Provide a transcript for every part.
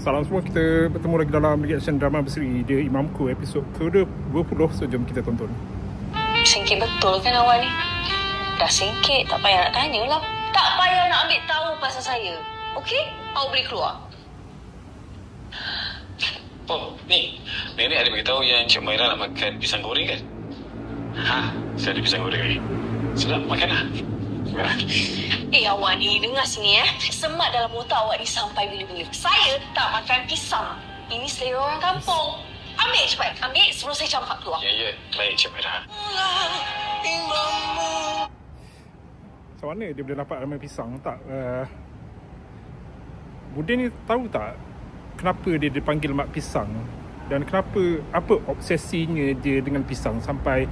Salam semua, kita bertemu lagi dalam reaction drama berseri Dia Imamku episod ke-20. So jom kita tonton. Singkit betul kan awak ni? Dah singkit, tak payah nak tanya lah. Tak payah nak ambil tahu pasal saya. Okey? Awak boleh keluar. Oh, ni. Nenek ada beritahu yang Cik Maira nak makan pisang goreng kan? Ha, saya ada pisang goreng ni. Sedap, makan lah. Awak ni, dengar sini Semak dalam otak awak ni sampai bila-bila. Saya tak makan pisang. Ini selera orang kampung. Ambil cepat. Ambil sebelum saya campak keluar. Ya. Baik, Cik Maira. Macam mana dia boleh dapat ramai pisang tak? Budin ni tahu tak kenapa dia dipanggil Mak Pisang? Dan kenapa, apa obsesinya dia dengan pisang sampai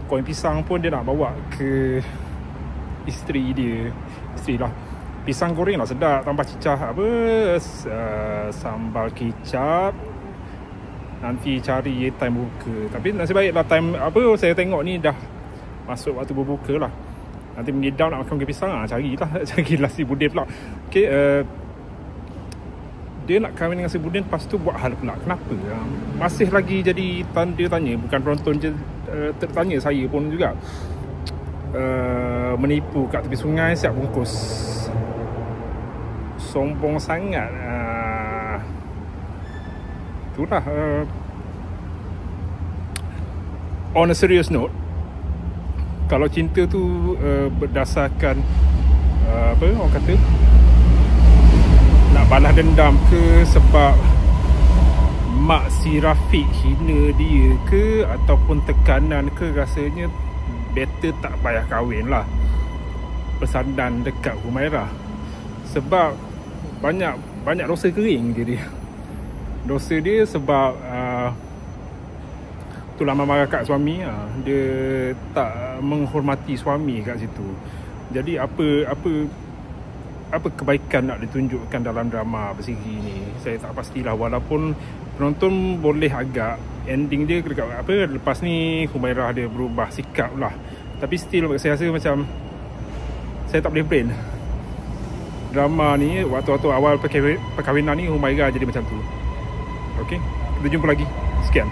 koin pisang pun dia nak bawa ke isteri dia. Isteri lah. Pisang goreng lah sedap, tambah cicah apa, sambal kicap. Nanti cari time buka. Tapi nasib baiklah time apa saya tengok ni dah masuk waktu berbuka lah. Nanti mengidam nak makan pisang, carilah si Budin pula. Okay, dia nak kahwin dengan si Budin, lepas tu buat hal pula. Kenapa? Masih lagi jadi tanda tanya. Bukan penonton je tertanya, saya pun juga. Menipu kat tepi sungai siap bungkus. Sombong sangat. Itulah. On a serious note, kalau cinta tu berdasarkan apa orang kata, nak balas dendam ke sebab mak si Rafiq hina dia ke, ataupun tekanan ke, rasanya better tak payah kahwin lah, bersandan dekat Humairah. Sebab banyak dosa kering dia. Dosa dia sebab itulah marah kat suami. Dia tak menghormati suami kat situ. Jadi apa kebaikan nak ditunjukkan dalam drama berseri ni, saya tak pastilah. Walaupun penonton boleh agak ending dia dekat apa, lepas ni Humairah dia berubah sikap lah, tapi still saya rasa macam saya tak boleh brain drama ni. Waktu-waktu awal perkahwinan ni Humairah jadi macam tu. Okay, kita jumpa lagi. Sekian.